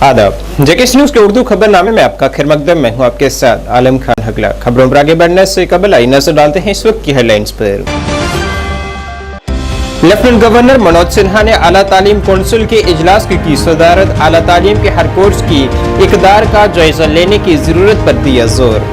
आदाब, JKS news के उर्दू खबरनामे में आपका खैर मकदम। मैं हूं आपके साथ आलम खान हगला। खबरों पर आगे बढ़ने से कबल आई नजर डालते हैं इस वक्त की हेडलाइंस पर। लेफ्टिनेंट गवर्नर मनोज सिन्हा ने आला तालीम कौंसिल के इजलास की सदारत। आला तालीम के हर कोर्स की इकदार का जायजा लेने की जरूरत पर दिया जोर।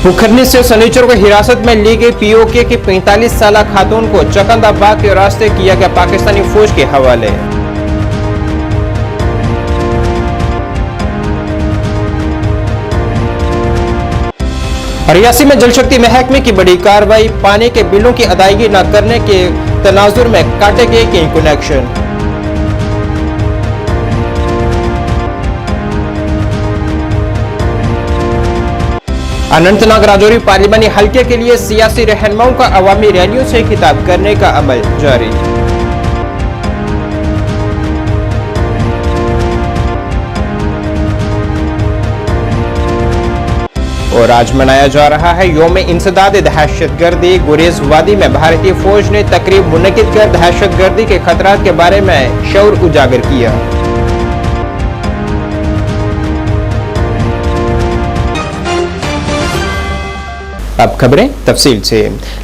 पुखरनी से शनिचर को हिरासत में ली गई पीओके की 45 साल खातून को चकंदाबाद के रास्ते किया गया पाकिस्तानी फौज के हवाले। रियासी में जल शक्ति महकमे की बड़ी कार्रवाई। पानी के बिलों की अदायगी न करने के तनाजुर में काटे गए कई कनेक्शन। अनंतनाग राजौरी पार्लिमानी हलके के लिए सियासी रहनुमाओं का अवामी रैलियों से खिताब करने का अमल जारी। और आज मनाया जा रहा है यौम इंसदाद दहशतगर्दी। गुरेज वादी में भारतीय फौज ने तकरीब मुनक्किद कर दहशतगर्दी के खतरात के बारे में शऊर उजागर किया। अब खबरें तफसील से।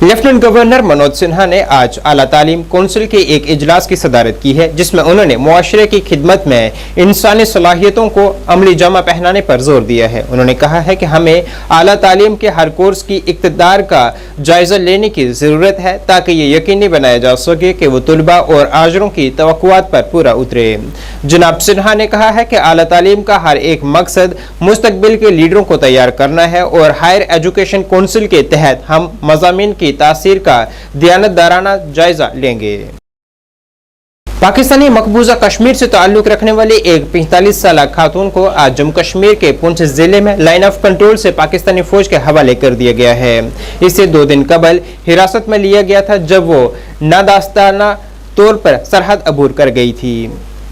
लेफ्टिनेंट गवर्नर मनोज सिन्हा ने आज आला तालीम कौंसिल के एक इजलास की सदारत की है, जिसमें उन्होंने मुआशरे की खिदमत में इंसानी सलाहियतों को अमली जामा पहनाने पर जोर दिया है। उन्होंने कहा है कि हमें आला तालीम के हर कोर्स की इक़्तिदार का जायजा लेने की जरूरत है, ताकि ये यकीनी बनाया जा सके कि वो तुलबा और आजरों की तवक्कुआत पर पूरा उतरे। जनाब सिन्हा ने कहा है कि आला तालीम का हर एक मकसद मुस्तकबिल के लीडरों को तैयार करना है और हायर एजुकेशन कौंसिल के तहत हम मज़ामीन की तासीर का दियानतदाराना जायजा लेंगे। पाकिस्तानी मकबूजा कश्मीर से ताल्लुक रखने वाली एक 45 साल खातून को आज जम्मू कश्मीर के पुंछ जिले में लाइन ऑफ कंट्रोल से पाकिस्तानी फौज के हवाले कर दिया गया है। इसे 2 दिन कबल हिरासत में लिया गया था, जब वो नादास्ताना तौर पर सरहद अबूर कर गई थी।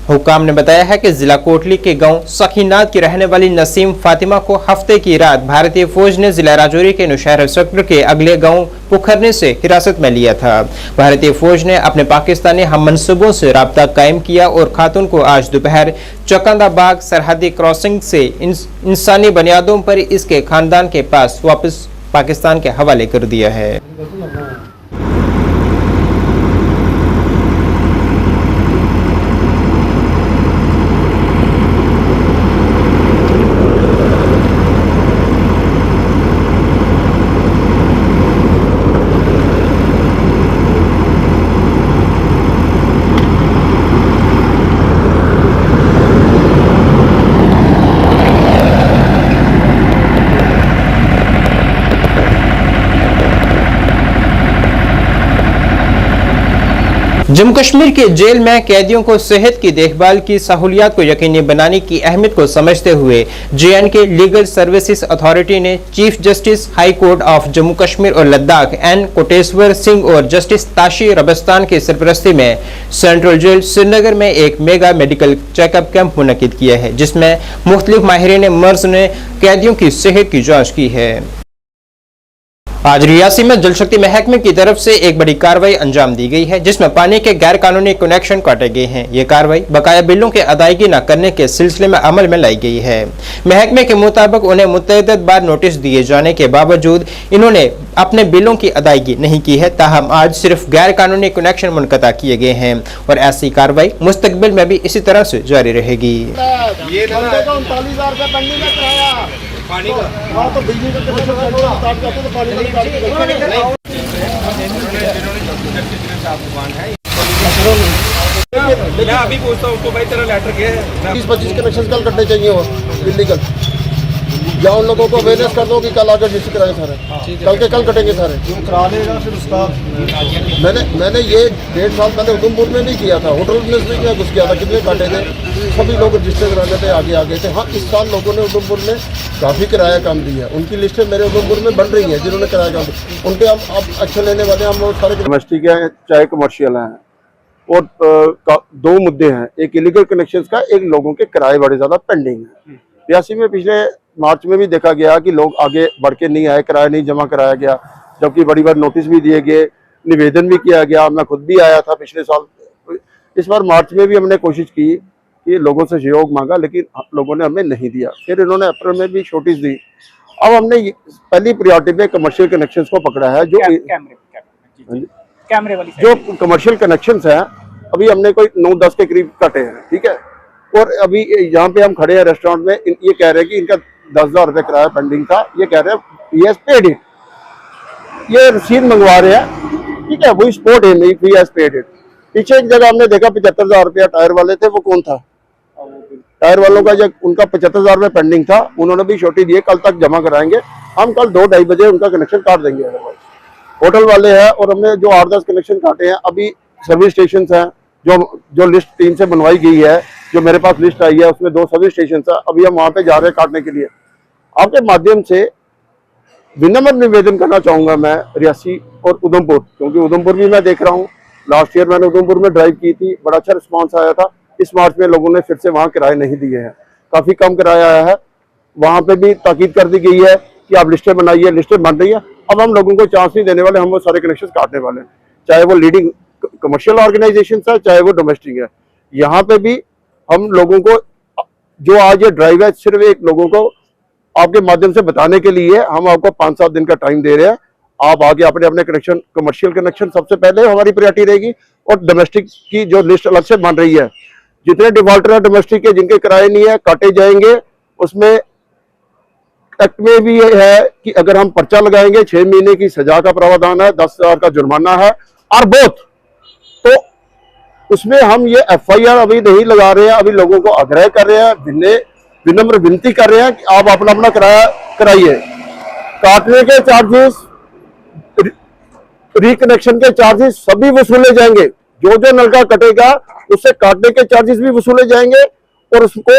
हुक्काम ने बताया है कि जिला कोटली के गांव सखीनाथ की रहने वाली नसीम फातिमा को हफ्ते की रात भारतीय फौज ने जिला राजौरी के नौशहरा सेक्टर के अगले गांव पुखरने से हिरासत में लिया था। भारतीय फौज ने अपने पाकिस्तानी हम मनसूबों से राब्ता कायम किया और खातून को आज दोपहर चकंदाबाग सरहदी क्रॉसिंग से इंसानी बुनियादों पर इसके खानदान के पास वापस पाकिस्तान के हवाले कर दिया है। जम्मू कश्मीर के जेल में कैदियों को सेहत की देखभाल की सहूलियात को यकीनी बनाने की अहमियत को समझते हुए JNK लीगल सर्विसेज अथॉरिटी ने chief justice high court of Jammu Kashmir और लद्दाख N कोटेश्वर सिंह और जस्टिस ताशी रबस्तान की सरपरस्ती में सेंट्रल जेल श्रीनगर में एक मेगा मेडिकल चेकअप कैंप मुनक्किद किया है, जिसमें मुख्तलिफ माहिरीन मर्ज ने कैदियों की सेहत की जाँच की है। आज रियासी में जल शक्ति महकमे की तरफ से एक बड़ी कार्रवाई अंजाम दी गई है, जिसमें पानी के गैर कानूनी कनेक्शन काटे गए हैं। ये कार्रवाई बकाया बिलों की अदायगी न करने के सिलसिले में अमल में लाई गई है। महकमे के मुताबिक उन्हें मुतअद्दिद बार नोटिस दिए जाने के बावजूद इन्होंने अपने बिलों की अदायगी नहीं की है। ताहम आज सिर्फ गैर कानूनी कनेक्शन मुनक़ता किए गए हैं और ऐसी कार्रवाई मुस्तकबिल में भी इसी तरह से जारी रहेगी। पानी का तो बिजली का काट जाते तो पानी मैं अभी पूछता हूँ तो भाई तेरा लेटर क्या है? 20-25 कनेक्शन कल कटने चाहिए वो इलीगल, या उन लोगों को अवेयरनेस कर दो कि कल आकर रजिस्टर कराएं सारे, कल के कल कटेंगे सारे। करा लेगा फिर उसका मैंने ये 1.5 साल पहले उधमपुर में नहीं किया था, होटल मिनिस्ट्री में कुछ किया था, कितने काटे थे, सभी लोग रजिस्टर कराने थे, आगे आगे थे। हाँ, इस साल लोगों ने उधमपुर में काफ़ी किराया काम दिया, उनकी लिस्टें मेरे उधमपुर में बन रही है जिन्होंने किराया काम दिया, उनके अब एक्शन लेने वाले हम लोग सारे यूनिवर्सिटी के हैं चाहे कमर्शियल हैं। और 2 मुद्दे हैं, एक इलीगल कनेक्शंस का, एक लोगों के किराए बड़े ज़्यादा पेंडिंग है। रियासी में पिछले मार्च में भी देखा गया कि लोग आगे बढ़ के नहीं आए, किराया नहीं जमा कराया गया, जबकि बड़ी बार नोटिस भी दिए गए, निवेदन भी किया गया। मैं खुद भी आया था पिछले साल इस बार मार्च में भी हमने कोशिश की कि लोगों से सहयोग मांगा, लेकिन लोगों ने हमें नहीं दिया। फिर इन्होंने अप्रैल में भी शॉर्टेज दी। अब हमने पहली प्रायोरिटी पे कमर्शियल कनेक्शंस को पकड़ा है, जो कैमरे वाली जो कमर्शियल कनेक्शंस हैं अभी हमने कोई 9-10 के करीब कटे हैं, ठीक है। और अभी यहाँ पे हम खड़े हैं रेस्टोरेंट में, ये कह रहे हैं कि इनका 10,000 रुपये किराया पेंडिंग था, ये कह रहे हैं ये पेड इट, ये रसीद मंगवा रहे हैं, ठीक है, वही स्पोर्ट है पेड इट। पीछे एक जगह हमने देखा 75,000 रुपया टायर वाले थे, वो कौन था? टायर वालों का जब उनका 75,000 रुपये पेंडिंग था, उन्होंने भी छोटी दिए, कल तक जमा कराएंगे हम, कल 2-2:30 बजे उनका कनेक्शन काट देंगे। होटल वाले हैं और हमने जो 8-10 कनेक्शन काटे हैं। अभी सर्विस स्टेशन हैं जो लिस्ट टीम से बनवाई गई है, जो मेरे पास लिस्ट आई है, उसमें 2 सर्विस स्टेशन है। अभी हम वहां पे जा रहे हैं काटने के लिए। आपके माध्यम से विनम्र निवेदन करना चाहूंगा मैं रियासी और उधमपुर, क्योंकि उधमपुर भी मैं देख रहा हूँ, लास्ट ईयर मैंने उधमपुर में ड्राइव की थी, बड़ा अच्छा रिस्पांस आया था। इस मार्च में लोगों ने फिर से वहां किराए नहीं दिए हैं, काफी कम किराया आया है। वहां पे भी ताकीद कर दी गई है कि आप लिस्टें बनाइए, लिस्टें बन रही है। अब हम लोगों को चांस नहीं देने वाले, हम वो सारे कनेक्शन काटने वाले हैं, चाहे वो लीडिंग कमर्शियल ऑर्गेनाइजेशन है, चाहे वो डोमेस्टिक है। यहाँ पे भी हम लोगों को, जो आज ये ड्राइव है, सिर्फ एक लोगों को आपके माध्यम से बताने के लिए हम आपको 5-7 दिन का टाइम दे रहे हैं। आप आगे अपने अपने कनेक्शन, कमर्शियल कनेक्शन सबसे पहले हमारी प्रायोरिटी रहेगी, और डोमेस्टिक की जो लिस्ट अलग से बन रही है, जितने डिफॉल्टर है डोमेस्टिक के, जिनके किराए नहीं है, काटे जाएंगे। उसमें एक्ट में भी ये है कि अगर हम पर्चा लगाएंगे 6 महीने की सजा का प्रावधान है, 10,000 का जुर्माना है और बोथ। तो उसमें हम ये FIR अभी नहीं लगा रहे हैं, अभी लोगों को आग्रह कर रहे हैं, विनम्र विनती कर रहे हैं कि आप अपना अपना किराया कराइए। काटने के चार्जेस, रिकनेक्शन के चार्जेस सभी वसूले जाएंगे। जो जो नलका कटेगा उससे काटने के चार्जेस भी वसूले जाएंगे और उसको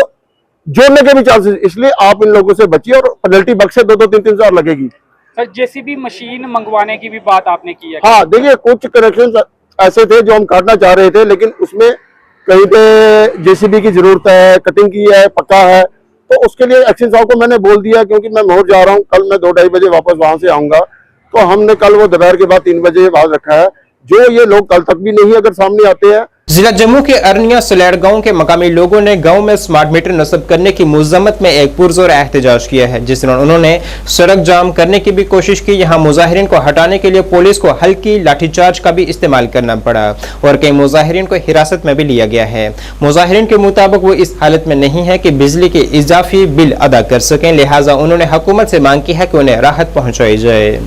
जोड़ने के भी चार्जेस। इसलिए आप इन लोगों से बचिए, और पेनल्टी बक्स से 2-3 हज़ार लगेगी। सर JCB मशीन मंगवाने की भी बात आपने की है? हाँ, देखिए कुछ कनेक्शन ऐसे थे जो हम काटना चाह रहे थे, लेकिन उसमें कहीं पे JCB की जरूरत है, कटिंग की है, पक्का है, तो उसके लिए एक्शन साहब को मैंने बोल दिया, क्योंकि मैं मोर जा रहा हूँ, कल मैं 2-2:30 बजे वापस वहां से आऊंगा। तो हमने कल वो दोपहर के बाद 3 बजे बाद रखा है। जो ये लोग कल तक भी नहीं अगर सामने आते हैं। जिला जम्मू के अरनिया सलैड़ गांव के मकामी लोगों ने गांव में स्मार्ट मीटर नस्ब करने की मुजम्मत में एक पुरजोर एहतजाज किया है, जिस दौरान उन्होंने सड़क जाम करने की भी कोशिश की। यहां मुजाहिरीन को हटाने के लिए पुलिस को हल्की लाठीचार्ज का भी इस्तेमाल करना पड़ा और कई मुजाहिरीन को हिरासत में भी लिया गया है। मुजाहिरीन के मुताबिक वो इस हालत में नहीं है कि बिजली के इजाफी बिल अदा कर सकें, लिहाजा उन्होंने हुकूमत से मांग की है कि उन्हें राहत पहुंचाई जाए।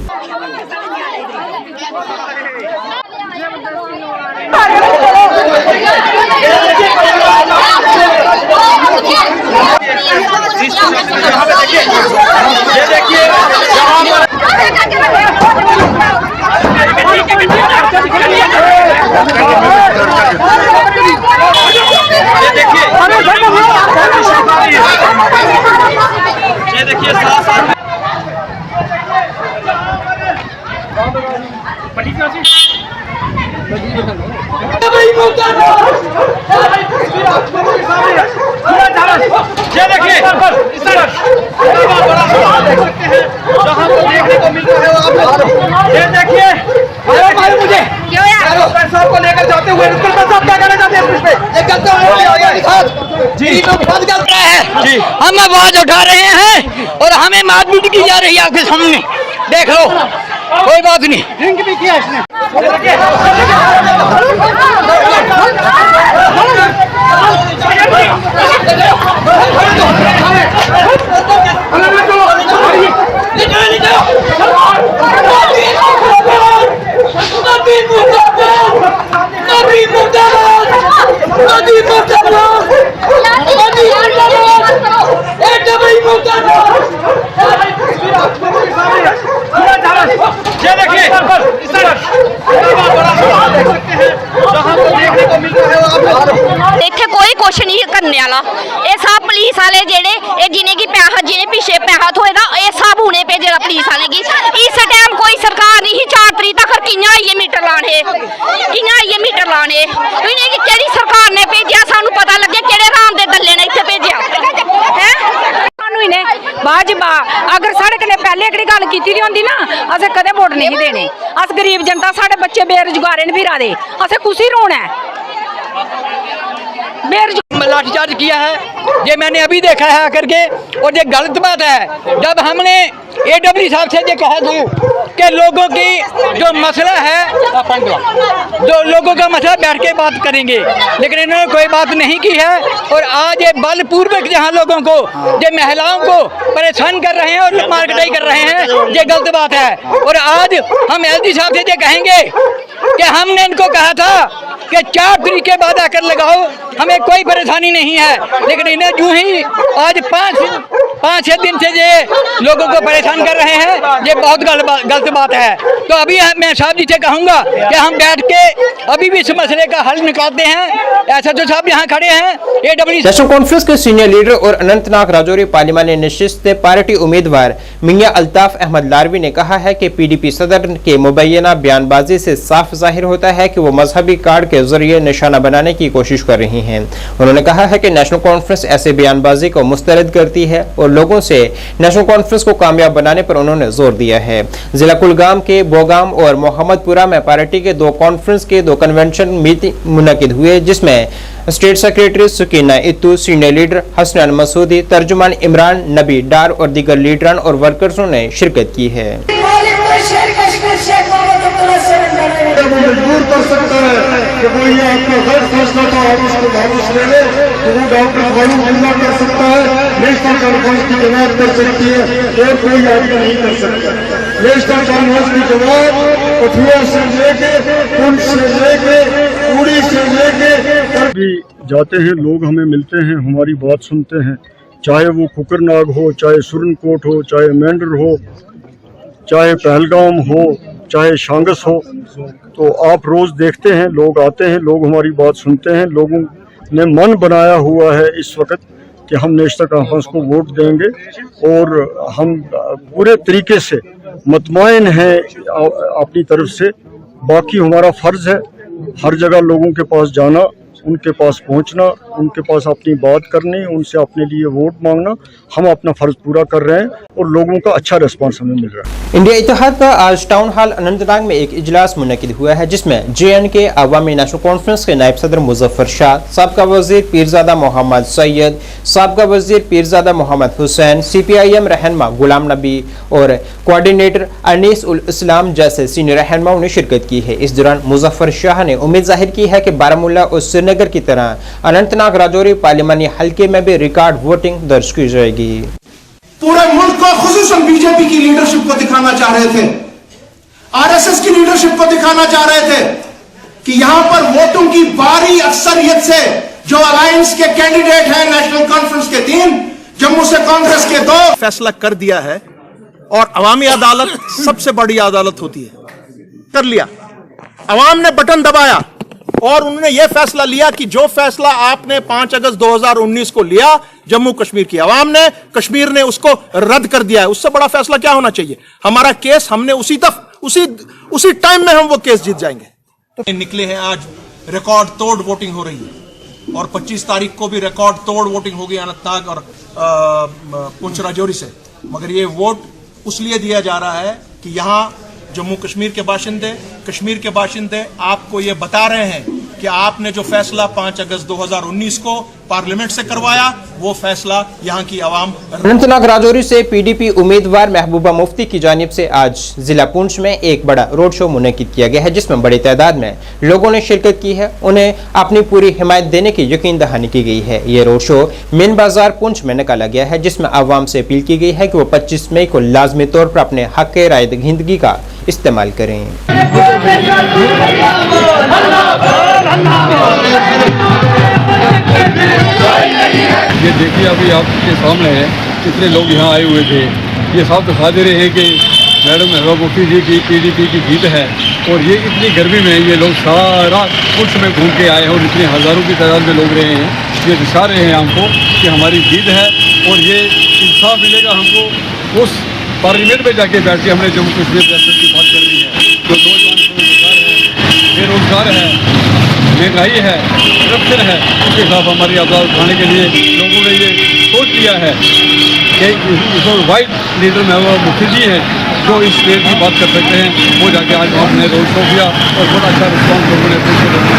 हम आवाज उठा रहे हैं और हमें मारपीट की जा रही है आपके सामने, देख लो, कोई बात नहीं। ड्रिंक भी किया इसने। इत्थे कोई कुछ नहीं करने वाला, ये सब पुलिस वाले जेड़े जिन्हें की पैसा, जिन्हें पीछे पैसा थोएगा, ये सब हुणे भेजेगा पुलिस वाले की। इस टाइम कोई सरकार नहीं 4 तरीक तक कियां आइए मीटर लाने, कियां आइए मीटर लाने, इन्हें केड़ी सरकार ने भेजा, सानू पता लगे केड़े राम दे दल्ले ने इत्थे भेजा है। सानू इन्हें बाजबा अगर साढ़े कने पहले एकड़ी गल कीती दी होंदी ना, असें कदे वोट नहीं देने। अस गरीब जनता, साढ़े बच्चे बेरोजगार ने फिरा दे, असें कुसी रोना है। लाठीचार्ज किया है, ये मैंने अभी देखा है आकर के, और ये गलत बात है। जब हमने AW साहब से ये कहा था कि लोगों की जो मसला है, जो लोगों का मसला बैठ के बात करेंगे, लेकिन इन्होंने कोई बात नहीं की है। और आज ये बलपूर्वक जहाँ लोगों को, ये महिलाओं को परेशान कर रहे हैं और मारकटाई कर रहे हैं, ये गलत बात है। और आज हम LG साहब से ये कहेंगे कि हमने इनको कहा था कि 4 तरीके बाद आकर लगाओ, हमें कोई परेशानी नहीं है, लेकिन इन्हें यूं ही आज 5-6 दिन से ये लोगों को परेशान कर रहे हैं, ये बहुत गलत बात है। तो अभी मैं साहब जी से कहूँगा कि हम बैठ के अभी भी इस मसले का हल निकालते हैं। ऐसा जो साहब यहाँ खड़े हैं AW नेशनल कॉन्फ्रेंस के सीनियर लीडर और अनंतनाग राजौरी पार्लिमानी नशिस्त पार्टी उम्मीदवार मियां अल्ताफ अहमद लारवी ने कहा है कि PDP सदर के मुबैना बयानबाजी से साफ जाहिर होता है कि वो मजहबी कार्ड के जरिए निशाना बनाने की कोशिश कर रही हैं। उन्होंने कहा है कि नेशनल कॉन्फ्रेंस ऐसे बयानबाजी को मुस्तरद करती है और लोगों से नेशनल कॉन्फ्रेंस को कामयाब बनाने पर उन्होंने जोर दिया है। जिला कुलगाम के बोगाम और मोहम्मदपुरा में पार्टी के 2 कॉन्फ्रेंस के 2 कन्वेंशन मीटिंग मुनकिद हुए, जिसमें state secretary Sukina Ittoo, senior leader Hasnain Masoodi, तर्जुमान इमरान नबी डार और दीगर लीडरान और वर्कर्सों ने शिरकत की है। मजबूर कर सकता है कि वो ये आपका गलत फैसला था और उसको वापस ले ले, तो वो डॉक्टर फारूक हमला कर सकता है, नेशनल कॉन्फ्रेंस की जमात कर सकती है, और कोई आपका नहीं कर सकता। नेशनल कॉन्फ्रेंस की जमात कठुआ से लेके, पुंछ से लेके, उड़ी से लेके भी जाते हैं, लोग हमें मिलते हैं, हमारी बात सुनते हैं, चाहे वो कुकरनाग हो, चाहे सुरनकोट हो, चाहे मेंढर हो, चाहे पहलगाम हो, चाहे शांगस हो। तो आप रोज देखते हैं, लोग आते हैं, लोग हमारी बात सुनते हैं। लोगों ने मन बनाया हुआ है इस वक्त कि हम नेशनल कॉन्फ्रेंस को वोट देंगे, और हम पूरे तरीके से मुतमईन हैं अपनी तरफ से। बाकी हमारा फर्ज है हर जगह लोगों के पास जाना, उनके पास पहुंचना, उनके पास अपनी बात करनी, उनसे अपने लिए वोट मांगना। हम अपना फर्ज पूरा कर रहे हैं और लोगों का अच्छा रिस्पांस हमें मिल रहा है। इंडिया इत्तेहाद का आज टाउन हॉल अनंतनाग में एक इजलास मुनकिद हुआ है, जिसमें JNK अवामी नेशनल कॉन्फ्रेंस के नायब सदर मुजफ्फर शाह, साबका वजीर पीरजादा मोहम्मद सैयद, साबका वजीर पीरजादा मोहम्मद हुसैन, CPIM रहनमा गुलाम नबी और कोऑर्डिनेटर अनीस उल इस्लाम जैसे सीनियर रहनुमाओं ने शिरकत की है। इस दौरान मुजफ्फर शाह ने उम्मीद जाहिर की है कि बारामूला और श्रीनगर की तरह अनंतनाग राजौरी पार्लिमानी हल्के में भी रिकॉर्ड वोटिंग दर्ज की जाएगी। पूरे मुल्क को खुसूसन बीजेपी की लीडरशिप को दिखाना चाह रहे थे, RSS की लीडरशिप को दिखाना चाह रहे थे कि यहां पर वोटों की भारी अक्सरियत से जो अलायंस के कैंडिडेट हैं, नेशनल कॉन्फ्रेंस के 3, जम्मू से कांग्रेस के 2, फैसला कर दिया है। और अवामी अदालत सबसे बड़ी अदालत होती है, कर लिया। अवाम ने बटन दबाया और उन्होंने यह फैसला लिया कि जो फैसला आपने 5 अगस्त 2019 को लिया जम्मू कश्मीर की अवाम ने, कश्मीर ने उसको रद्द कर दिया है। उससे बड़ा फैसला क्या होना चाहिए? हमारा केस हमने उसी टाइम में हम वो केस जीत जाएंगे। निकले हैं आज रिकॉर्ड तोड़ वोटिंग हो रही है, और 25 तारीख को भी रिकॉर्ड तोड़ वोटिंग होगी अनंतनाग और पुंछ राजौरी से। मगर ये वोट उस लिए दिया जा रहा है कि यहाँ जम्मू कश्मीर के बाशिंदे आपको ये बता रहे हैं कि आपने जो फैसला 5 अगस्त 2019 को पार्लियामेंट से करवाया, वो फैसला यहाँ की आवाम। अनंतनाग राजौरी से PDP उम्मीदवार महबूबा मुफ्ती की जानिब से आज जिला पुंछ में एक बड़ा रोड शो मुनकिद किया गया है, जिसमें बड़ी तादाद में लोगों ने शिरकत की है। उन्हें अपनी पूरी हिमायत देने की यकीन दहानी की गई है। ये रोड शो मेन बाजार पुंछ में निकाला गया है, जिसमें आवाम से अपील की गई है कि वो 25 मई को लाजमी तौर पर अपने हक राय दहिंदगी का इस्तेमाल करें। ये देखिए अभी आपके सामने है, कितने लोग यहाँ आए हुए थे। ये साफ दिखा दे रहे हैं कि मैडम महबूबा मुफ्ती जी की PDP की जीत है। और ये इतनी गर्मी में ये लोग सारा पुंछ में घूम के आए हैं और इतने हज़ारों की तादाद में लोग रहे हैं। ये दिखा रहे हैं हमको कि हमारी जीत है और ये इंसाफ मिलेगा हमको। उस पार्लियामेंट में जाके बैठ के हमने जम्मू कश्मीर रियासत की बात करनी है। जो नौजवान बेरोजगार है, महंगाई है, करप्शन है, उसके खिलाफ हमारी आवाज़ उठाने के लिए लोगों ने ये सोच लिया है कि वाइट लीडर महबूबा मुफ्ती जी हैं, जो इस स्टेट की बात कर सकते हैं वो जाके आज हमने रोड शो किया और बड़ा अच्छा रिस्पॉन्स लोगों ने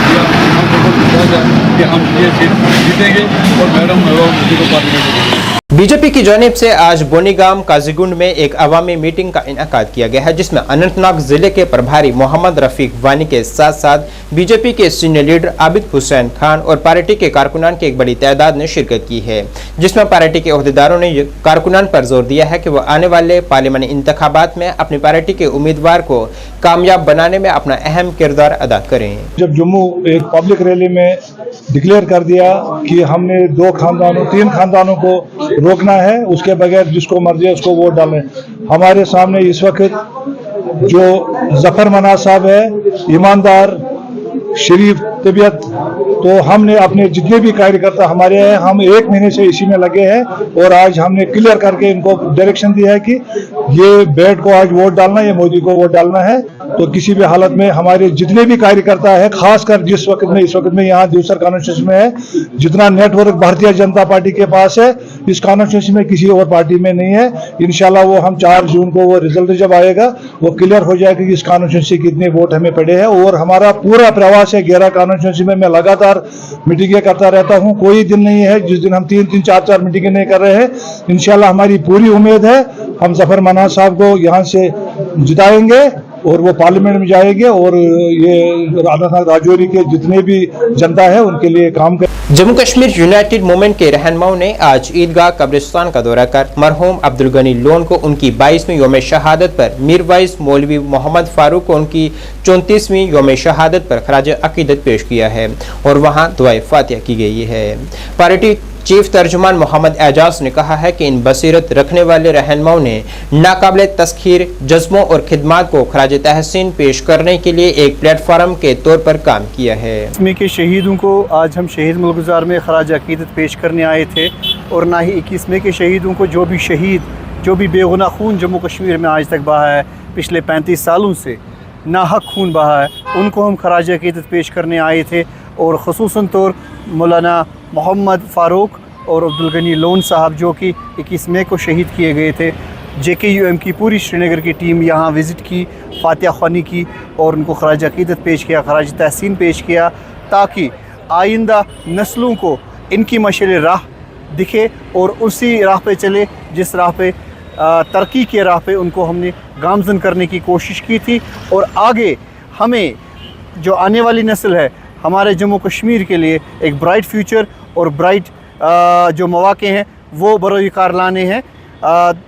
दिया। हमको बहुत विश्वास है कि हम ये सीट जीतेंगे और मैडम मुफ्ती को पार्लियामेंट देंगे। बीजेपी की जानिब से आज बोनीगाम काजीगुंड में एक अवामी मीटिंग का इनेकाद किया गया है, जिसमें अनंतनाग जिले के प्रभारी मोहम्मद रफीक वानी के साथ साथ बीजेपी के सीनियर लीडर आबिद हुसैन खान और पार्टी के कारकुनान की एक बड़ी तादाद ने शिरकत की है, जिसमें पार्टी के ओहदेदारों ने कारकुनान पर जोर दिया है कि वह आने वाले पार्लियामानी इंतखाबात में अपनी पार्टी के उम्मीदवार को कामयाब बनाने में अपना अहम किरदार अदा करें। जब जम्मू एक पब्लिक रैली में डिक्लेयर कर दिया कि हमने 3 खानदानों को रोकना है, उसके बगैर जिसको मर्जी है उसको वोट डालें। हमारे सामने इस वक्त जो जफर मनाज साहब है, ईमानदार शरीफ तबीयत, तो हमने अपने जितने भी कार्यकर्ता हमारे हैं, हम 1 महीने से इसी में लगे हैं और आज हमने क्लियर करके इनको डायरेक्शन दिया है कि ये बैठ को आज वोट डालना, ये मोदी को वोट डालना है। तो किसी भी हालत में हमारे जितने भी कार्यकर्ता है, खासकर जिस वक्त में इस वक्त में यहाँ दूसर कॉन्स्टिट्यूंसी में है, जितना नेटवर्क भारतीय जनता पार्टी के पास है इस कॉन्स्टिट्यूंसी में किसी और पार्टी में नहीं है। इंशाल्लाह वो हम 4 जून को वो रिजल्ट जब आएगा वो क्लियर हो जाएगा कि इस कॉन्स्टिट्यूंसी कितने वोट हमें पड़े हैं। और हमारा पूरा प्रवास है 11 कॉन्स्टिट्यूंसी में, मैं लगातार मीटिंगें करता रहता हूं, कोई दिन नहीं है जिस दिन हम 3-3, 4-4 मीटिंगें नहीं कर रहे हैं। इंशाल्लाह हमारी पूरी उम्मीद है हम जफर मनाज साहब को यहाँ से जिताएंगे और वो पार्लियामेंट में जाएंगे और ये अनंतनाग राजौरी के जितने भी जनता है उनके लिए काम कर। जम्मू कश्मीर यूनाइटेड मूवमेंट के रहनुमाओं ने आज ईदगाह कब्रिस्तान का दौरा कर मरहूम अब्दुल गनी लोन को उनकी 22वीं यौम शहादत पर, मीरवाइज मौलवी मोहम्मद फारूक को उनकी 34वीं यौम शहादत पर खराज अकीदत पेश किया है और वहां दुआए फातिहा की गई है। पार्टी चीफ तर्जुमान मोहम्मद एजाज ने कहा है कि इन बसीरत रखने वाले रहनुमाओं ने नाकाबिल तस्खीर जज्बों और खिदमात को खराज तहसीन पेश करने के लिए एक प्लेटफार्म के तौर पर काम किया है। इसमें के शहीदों को आज हम शहीद मुल्कगुजार में खराज अकीदत पेश करने आए थे और ना ही 21वें के शहीदों को जो भी शहीद, जो भी बेगुनाह खून जम्मू कश्मीर में आज तक बहा है, पिछले 35 सालों से नाहक खून बहा है, उनको हम खराज अकीदत पेश करने आए थे। और ख़ुसूसन तौर मौलाना मोहम्मद फ़ारूक और अब्दुल गनी लोन साहब जो कि 21 मई को शहीद किए गए थे, JKUM की पूरी श्रीनगर की टीम यहाँ विज़िट की, फातिहा ख़्वानी की और उनको खराज अकीदत पेश किया, खराज तहसीन पेश किया, ताकि आइंदा नस्लों को इनकी मशाल राह दिखे और उसी राह पे चले जिस राह पे तरक्की के राह पे उनको हमने गामज़न करने की कोशिश की थी। और आगे हमें जो आने वाली नस्ल है, हमारे जम्मू कश्मीर के लिए एक ब्राइट फ्यूचर और ब्राइट जो मौक़े हैं वो बरोकार लाने हैं।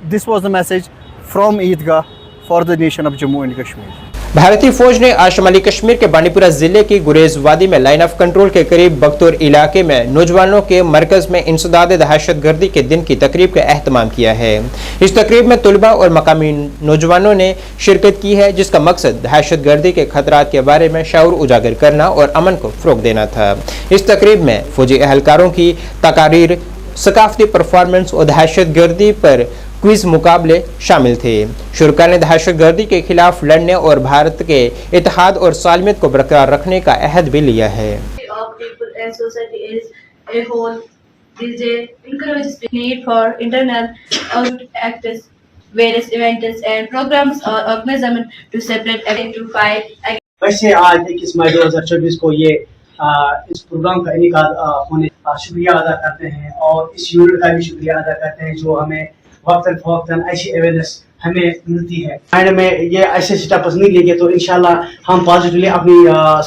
This was the message from Eidgah for the nation of Jammu and Kashmir. भारतीय फौज ने आज शमाली कश्मीर के बांडीपुरा जिले की गुरेज वादी में लाइन ऑफ कंट्रोल के करीब बख्तौर इलाके में नौजवानों के मरकज में इंसदाद दहशतगर्दी के दिन की तकरीब का एहतमाम किया है। इस तकरीब में तुलबा और मकामी नौजवानों ने शिरकत की है, जिसका मकसद दहशतगर्दी के खतरात के बारे में शऊर उजागर करना और अमन को फ़रोग़ देना था। इस तकरीब में फौजी एहलकारों की तकारीर, सकाफती परफॉर्मेंस और दहशतगर्दी पर क्विज मुकाबले शामिल थे। शुरका ने दहशतगर्दी के खिलाफ लड़ने और भारत के इत्तेहाद और सालमियत को बरकरार रखने का अहद भी लिया है। वैसे आज 21 मई 2024 को ये इस प्रोग्राम का इनेकाद होने का शुक्रिया अदा करते हैं और इस यूनिट का भी शुक्रिया अदा करते हैं जो हमें वक्तन फवक्तन ऐसी अवेयरनेस हमें मिलती है। माइंड में ये ऐसे स्टेप्स नहीं लेंगे तो इंशाल्लाह हम पॉजिटिवली अपनी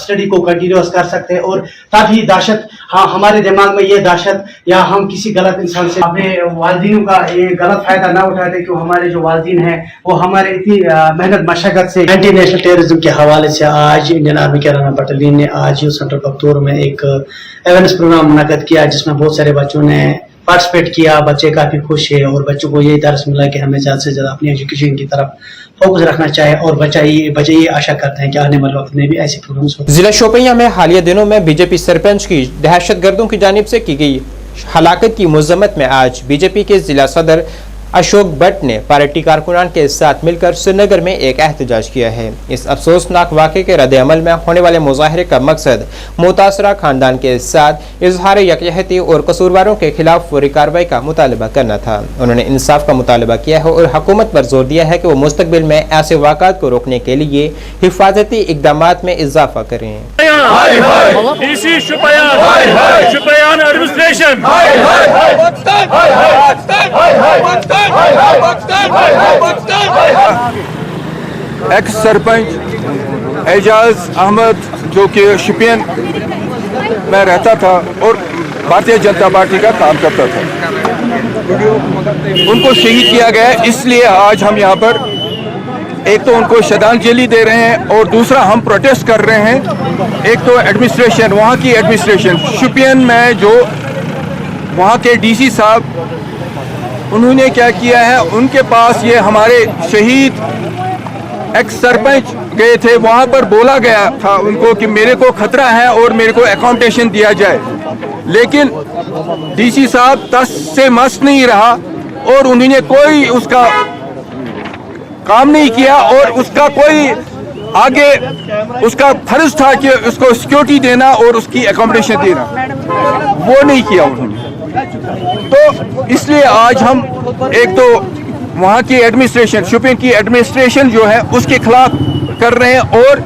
स्टडी को कंटिन्यूस कर सकते हैं और तभी दहशत हमारे दिमाग में ये दहशत या हम किसी गलत इंसान से अपने वालिदीनों का ये गलत फायदा ना उठाते, क्यों हमारे जो वालिदीन हैं वो हमारे इतनी मेहनत मशक्कत से एंटी नेशनल टेररिज्म के हवाले से आज इंडियन आर्मी केराना बटालियन ने आज सेंट्रल बख्तौर में एक अवेयरनेस प्रोग्राम मुनक़द किया जिसमें बहुत सारे बच्चों ने पार्टिसिपेट किया। बच्चे काफ़ी खुश है और बच्चों को ये दर्स मिला कि हमें ज़्यादा से ज़्यादा अपनी एजुकेशन की तरफ फोकस रखना चाहिए और बच्चे ये आशा करते हैं कि आने वाले वक्त में भी ऐसे प्रोग्राम्स हो। जिला शोपियां में हालिया दिनों में बीजेपी सरपंच की दहशतगर्दों की जानिब से की गई हलाकत की मज़म्मत में आज बीजेपी के जिला सदर अशोक भट्ट ने पार्टी कारकुनान के साथ मिलकर श्रीनगर में एक एहतजाज किया है। इस अफसोसनाक वाक़े के रद्द-ए-अमल में होने वाले मुजाहरे का मकसद मुतासरा खानदान के साथ इजहार यकजहती और कसूरवारों के खिलाफ फौरी कार्रवाई का मुतालबा करना था। उन्होंने इंसाफ का मुतालबा किया है और हुकूमत पर जोर दिया है कि वो मुस्तकबिल में ऐसे वाक़ात को रोकने के लिए हिफाजती इक़दामात में इजाफा करें। एक्स सरपंच एजाज अहमद जो कि शुपियन में रहता था और भारतीय जनता पार्टी का काम करता था, उनको शहीद किया गया। इसलिए आज हम यहाँ पर एक तो उनको श्रद्धांजलि दे रहे हैं और दूसरा हम प्रोटेस्ट कर रहे हैं। एक तो एडमिनिस्ट्रेशन, वहाँ की एडमिनिस्ट्रेशन शुपियन में जो वहाँ के डीसी साहब, उन्होंने क्या किया है, उनके पास ये हमारे शहीद एक्स सरपंच गए थे, वहाँ पर बोला गया था उनको कि मेरे को खतरा है और मेरे को अकाउंटेशन दिया जाए, लेकिन डीसी साहब तस से मस नहीं रहा और उन्होंने कोई उसका काम नहीं किया और उसका कोई आगे उसका फर्ज था कि उसको सिक्योरिटी देना और उसकी अकोमोडेशन देना, वो नहीं किया उन्होंने। तो इसलिए आज हम एक तो वहाँ की एडमिनिस्ट्रेशन, शुपियन की एडमिनिस्ट्रेशन जो है उसके खिलाफ कर रहे हैं और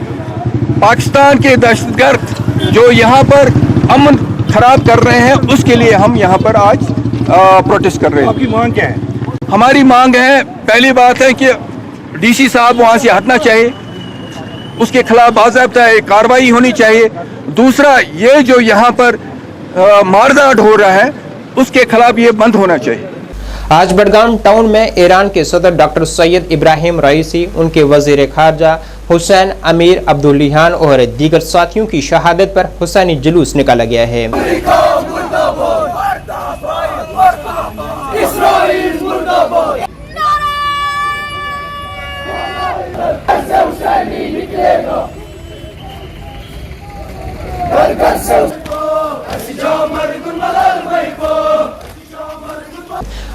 पाकिस्तान के दहशतगर्द जो यहाँ पर अमन खराब कर रहे हैं उसके लिए हम यहाँ पर आज प्रोटेस्ट कर रहे हैं। आपकी मांग क्या है? हमारी मांग है, पहली बात है कि डीसी साहब वहाँ से हटना चाहिए, उसके खिलाफ बाज़ाब्ता कार्रवाई होनी चाहिए। दूसरा, ये जो यहाँ पर मारधाड़ हो रहा है उसके खिलाफ ये बंद होना चाहिए। आज बडगाम टाउन में ईरान के सदर डॉक्टर सैयद इब्राहिम रईसी, उनके वजीर खारजा हुसैन अमीर अब्दुल्लाहियान और दीगर साथियों की शहादत पर हुसैनी जुलूस निकाला गया है।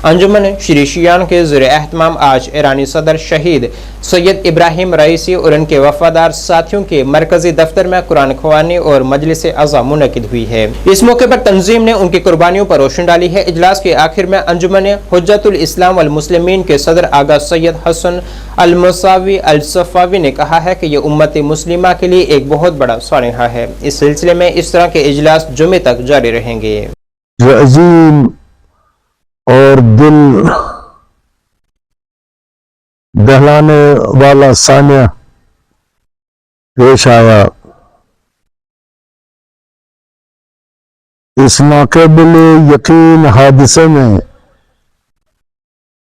अंजुमन श्री शियान के ज़रिए एहतमाम आज ईरानी सदर शहीद सैयद इब्राहिम रईसी और उनके वफादार साथियों के मरकजी दफ्तर में कुरान ख्वानी और मजलिस अज़ा मुनक़िद हुई है। इस मौके पर तंजीम ने उनकी कुर्बानियों पर रोशनी डाली है। इजलास के आखिर में अंजुमन हुज्जतुल इस्लाम वल मुस्लिमीन के सदर आगा सैयद हसन अल मुसावी अल सफ़ावी ने कहा है कि यह उम्मत मुस्लिमा के लिए एक बहुत बड़ा सानिहा है। इस सिलसिले में इस तरह के इजलास जुमे तक जारी रहेंगे। और दिल दहलाने वाला सानिया पेश आया। इस नाक़िबुल यकीन हादिसे में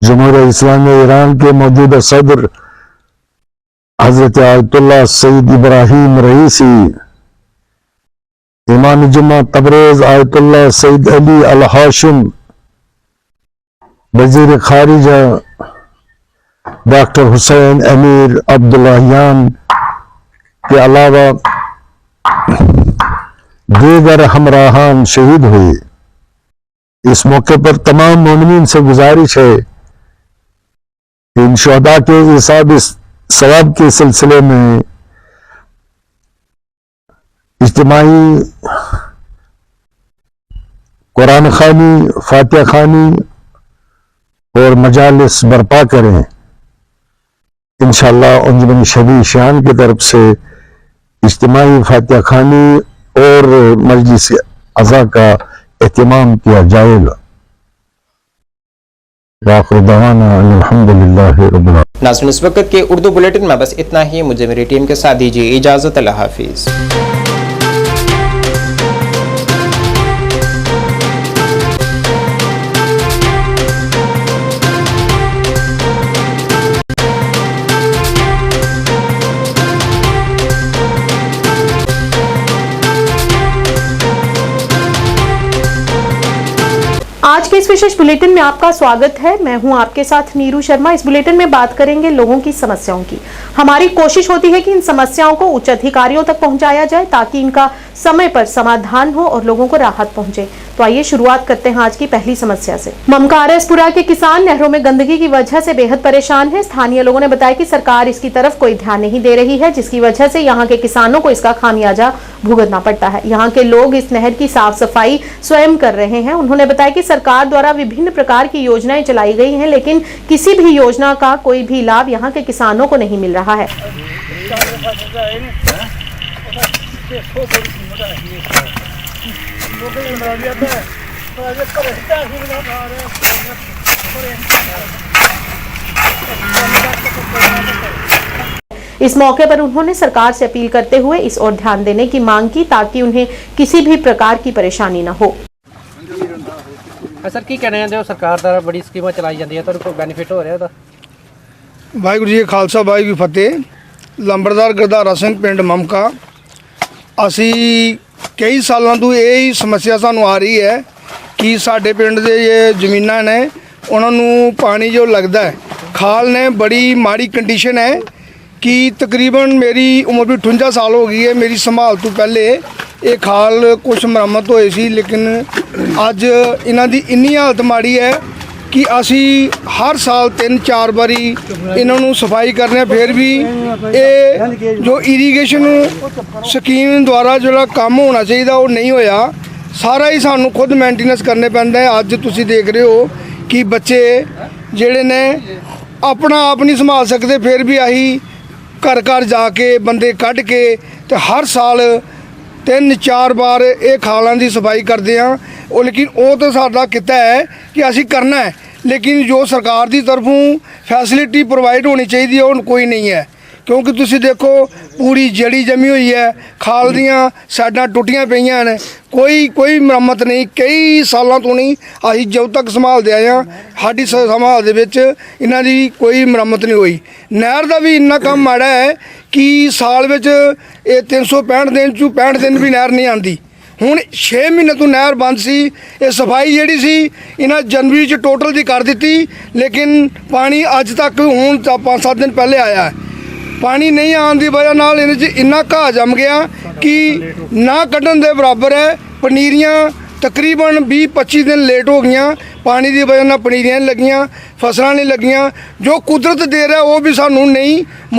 जमहूरियत इस्लामी ईरान के मौजूदा सदर हजरत आयतुल्लाह सईद इब्राहिम रईसी, इमाम जुम्मा तबरेज आयतुल्लाह सईद अली अल हाशिम, वजीर खारिजा डॉक्टर हुसैन अमीर अब्दुल्लाहियान के अलावा दीगर हमराहान शहीद हुए। इस मौके पर तमाम मोमिनीन से गुजारिश है कि इन शहदा के हिसाब सवाब के सिलसिले में इज्तिमाई कुरान खानी, फातिहा खानी और मजालिस बर्पा करें। इंशाअल्लाह अंजुमन शबी शान की तरफ से इज्तिमाई फातिहा खानी और मजलिस अज़ा का एहतमाम किया जाएगा। नाज़रीन, इस वक्त के उर्दू बुलेटिन में बस इतना ही। मुझे मेरी टीम के साथ दीजिए इजाज़त। अल्लाह हाफिज़। आज के इस विशेष बुलेटिन में आपका स्वागत है। मैं हूं आपके साथ नीरू शर्मा। इस बुलेटिन में बात करेंगे लोगों की समस्याओं की। हमारी कोशिश होती है कि इन समस्याओं को उच्च अधिकारियों तक पहुंचाया जाए ताकि इनका समय पर समाधान हो और लोगों को राहत पहुंचे। तो आइए शुरुआत करते हैं आज की पहली समस्या से। ममका आरएसपुरा के किसान नहरों में गंदगी की वजह से बेहद परेशान हैं। स्थानीय लोगों ने बताया कि सरकार इसकी तरफ कोई ध्यान नहीं दे रही है, जिसकी वजह से यहाँ के किसानों को इसका खामियाजा भुगतना पड़ता है। यहाँ के लोग इस नहर की साफ सफाई स्वयं कर रहे हैं। उन्होंने बताया कि सरकार द्वारा विभिन्न प्रकार की योजनाएं चलाई गई हैं, लेकिन किसी भी योजना का कोई भी लाभ यहाँ के किसानों को नहीं मिल रहा है। इस मौके पर उन्होंने सरकार से अपील करते हुए इस ओर ध्यान देने की मांग की ताकि उन्हें किसी भी प्रकार की परेशानी न हो। सर की कहना चाहते हो, सरकार द्वारा बड़ी स्कीमां चलाई जाती है, तो उनको बेनिफिट हो रहा है? वाहिगुरू जी खालसा वाहिगुरू फतेह। लंबरदार गरधारा सिंह पिंड ममका। ਅਸੀਂ ਕਈ ਸਾਲਾਂ ਤੋਂ ਇਹ ਸਮੱਸਿਆ ਸਾਨੂੰ ਆ ਰਹੀ ਹੈ ਕਿ ਸਾਡੇ ਪਿੰਡ ਦੇ ਇਹ ਜ਼ਮੀਨਾਂ ਨੇ ਉਹਨਾਂ ਨੂੰ ਪਾਣੀ ਜੋ ਲੱਗਦਾ ਹੈ ਖਾਲ ਨੇ ਬੜੀ ਮਾੜੀ ਕੰਡੀਸ਼ਨ ਹੈ ਕਿ ਤਕਰੀਬਨ ਮੇਰੀ ਉਮਰ ਵੀ 58 ਸਾਲ ਹੋ ਗਈ ਹੈ। ਮੇਰੀ ਸੰਭਾਲ ਤੋਂ ਪਹਿਲੇ ਇਹ ਖਾਲ ਕੁਝ ਮੁਰੰਮਤ ਹੋਏ ਸੀ, ਲੇਕਿਨ ਅੱਜ ਇਹਨਾਂ ਦੀ ਇੰਨੀ ਹਾਲਤ ਮਾੜੀ ਹੈ कि असी हर साल 3-4 बारी इन्हों सफाई करने, फिर भी ये जो इरीगेशन स्कीम द्वारा जो काम होना चाहिए वो नहीं होया। सारा ही सानू खुद मेंटेनेंस करने पैंदा है। अज तुसी देख रहे हो कि बच्चे जेड़े ने अपना आप नहीं संभाल सकते, फिर भी अही घर घर जाके बंदे कढ़ के तो हर साल 3-4 बार ये खालों की सफाई करते हैं। लेकिन वो तो साडा किता है कि असी करना है, लेकिन जो सरकार की तरफों फैसिलिटी प्रोवाइड होनी चाहिए वो कोई नहीं है। क्योंकि तुसी देखो पूरी जड़ी जमी हुई है, खाल दियाँ साइडां टुटियां पईयां ने, कोई मरम्मत नहीं। कई सालों तो नहीं असीं जब तक संभालते आए हैं, साडी संभाल दे विच इन्हां दी कोई मरम्मत नहीं हुई। नहर का भी इन्ना काम माड़ा है कि साल विच 365 दिन चों 65 दिन भी नहर नहीं आती। हुण 6 महीने तो नहर बंद सी। ये सफाई जिहड़ी सी इन्हां जनवरी च टोटल दी कर दित्ती, लेकिन पानी अज तक हुण 5-7 दिन पहले आया है। पानी नहीं आने की वजह नाल इन्हां च इन्ना घाह जम गया कि ना कड्ढण दे बराबर है। पनीरियां तकरीबन 20-25 दिन लेट हो गई। पानी की वजह नाल पनीरियां नहीं लगियां, फसलां नहीं लगियां। जो कुदरत दे रहा वो भी सानू नहीं